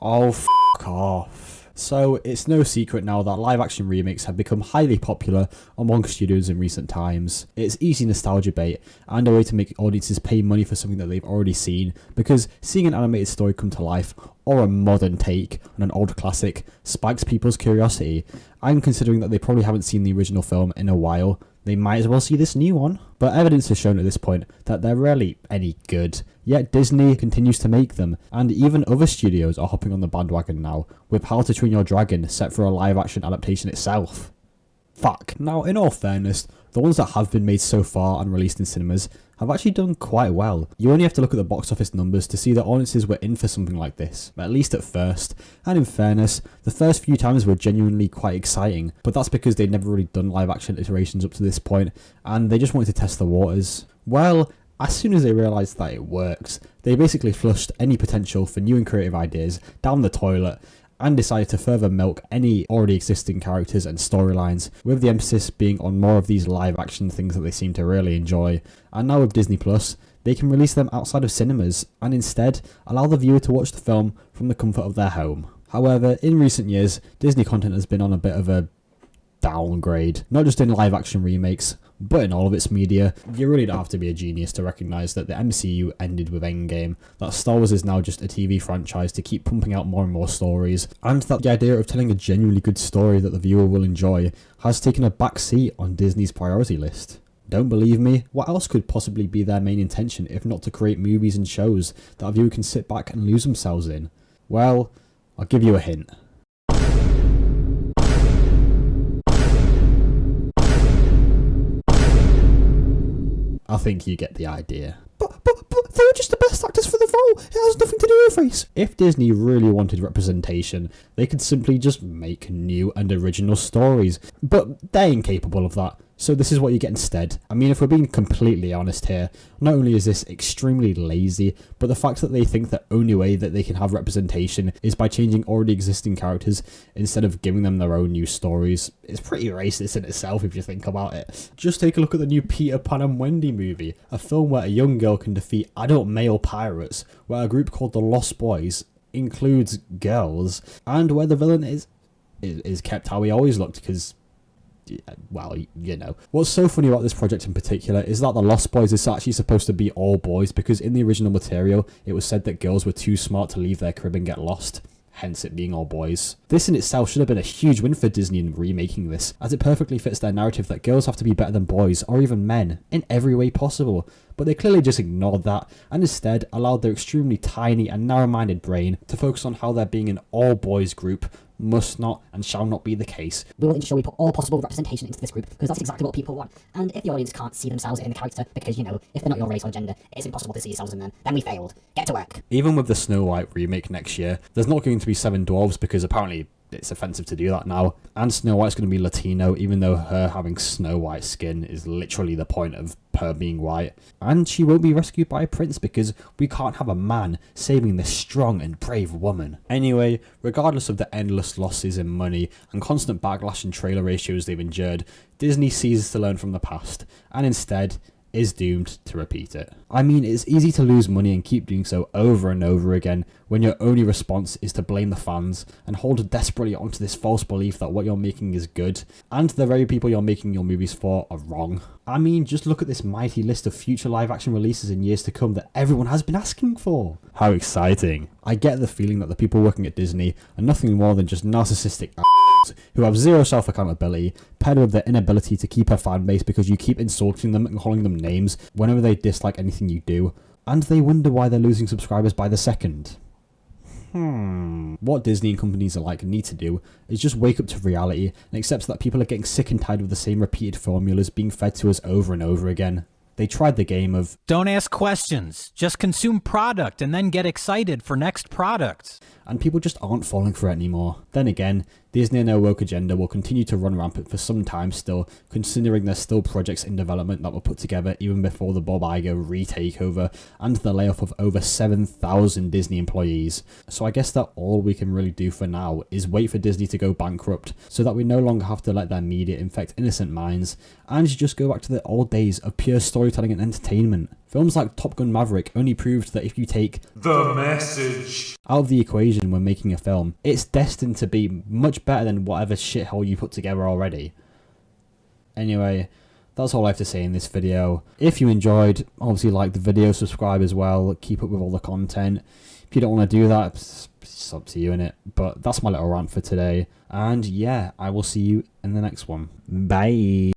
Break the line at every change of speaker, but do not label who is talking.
Oh, f*** off. So, it's no secret now that live-action remakes have become highly popular among studios in recent times. It's easy nostalgia bait, and a way to make audiences pay money for something that they've already seen, because seeing an animated story come to life, or a modern take on an old classic, spikes people's curiosity, and considering that they probably haven't seen the original film in a while, they might as well see this new one. But evidence has shown at this point that they're rarely any good, yet Disney continues to make them, and even other studios are hopping on the bandwagon now, with How to Train Your Dragon set for a live action adaptation itself. Fuck. Now, in all fairness, the ones that have been made so far and released in cinemas have actually done quite well. You only have to look at the box office numbers to see that audiences were in for something like this, at least at first, and in fairness, the first few times were genuinely quite exciting, but that's because they'd never really done live action iterations up to this point, and they just wanted to test the waters. Well, as soon as they realised that it works, they basically flushed any potential for new and creative ideas down the toilet, and decided to further milk any already existing characters and storylines, with the emphasis being on more of these live action things that they seem to really enjoy. And now with Disney Plus, they can release them outside of cinemas, and instead allow the viewer to watch the film from the comfort of their home. However, in recent years, Disney content has been on a bit of a downgrade, not just in live action remakes, but in all of its media. You really don't have to be a genius to recognise that the MCU ended with Endgame, that Star Wars is now just a TV franchise to keep pumping out more and more stories, and that the idea of telling a genuinely good story that the viewer will enjoy has taken a back seat on Disney's priority list. Don't believe me? What else could possibly be their main intention if not to create movies and shows that a viewer can sit back and lose themselves in? Well, I'll give you a hint. I think you get the idea. But they were just the best actors for the role. It has nothing to do with race. If Disney really wanted representation, they could simply just make new and original stories. But they're incapable of that. So this is what you get instead. I mean, if we're being completely honest here, not only is this extremely lazy, but the fact that they think the only way that they can have representation is by changing already existing characters instead of giving them their own new stories is pretty racist in itself if you think about it. Just take a look at the new Peter Pan and Wendy movie, a film where a young girl can defeat adult male pirates, where a group called the Lost Boys includes girls, and where the villain is kept how he always looked, because, well, you know. What's so funny about this project in particular is that the Lost Boys is actually supposed to be all boys, because in the original material it was said that girls were too smart to leave their crib and get lost, hence it being all boys. This in itself should have been a huge win for Disney in remaking this, as it perfectly fits their narrative that girls have to be better than boys, or even men, in every way possible. But they clearly just ignored that, and instead allowed their extremely tiny and narrow-minded brain to focus on how there being an all-boys group must not and shall not be the case.
We will ensure we put all possible representation into this group, because that's exactly what people want. And if the audience can't see themselves in the character, because, you know, if they're not your race or gender, it's impossible to see yourselves in them, then we failed. Get to work.
Even with the Snow White remake next year, there's not going to be 7 dwarves, because apparently it's offensive to do that now, and Snow White's going to be Latino, even though her having snow white skin is literally the point of her being white. And she won't be rescued by a prince, because we can't have a man saving this strong and brave woman. Anyway, regardless of the endless losses in money and constant backlash and trailer ratios they've endured, Disney ceases to learn from the past, and instead is doomed to repeat it. I mean, it's easy to lose money and keep doing so over and over again when your only response is to blame the fans and hold desperately onto this false belief that what you're making is good, and the very people you're making your movies for are wrong. I mean, just look at this mighty list of future live action releases in years to come that everyone has been asking for. How exciting. I get the feeling that the people working at Disney are nothing more than just narcissistic who have zero self-accountability, paired with their inability to keep a fan base because you keep insulting them and calling them names whenever they dislike anything you do, and they wonder why they're losing subscribers by the second. What Disney and companies alike need to do is just wake up to reality and accept that people are getting sick and tired of the same repeated formulas being fed to us over and over again. They tried the game of
don't ask questions, just consume product and then get excited for next product.
And people just aren't falling for it anymore. Then again, Disney and their woke agenda will continue to run rampant for some time still, considering there's still projects in development that were put together even before the Bob Iger re-takeover and the layoff of over 7,000 Disney employees. So I guess that all we can really do for now is wait for Disney to go bankrupt so that we no longer have to let their media infect innocent minds and just go back to the old days of pure storytelling and entertainment. Films like Top Gun Maverick only proved that if you take
The Message
out of the equation when making a film, it's destined to be much better than whatever shithole you put together already. Anyway, that's all I have to say in this video. If you enjoyed, obviously like the video, subscribe as well, keep up with all the content. If you don't want to do that, it's up to you, innit? But that's my little rant for today. And yeah, I will see you in the next one. Bye.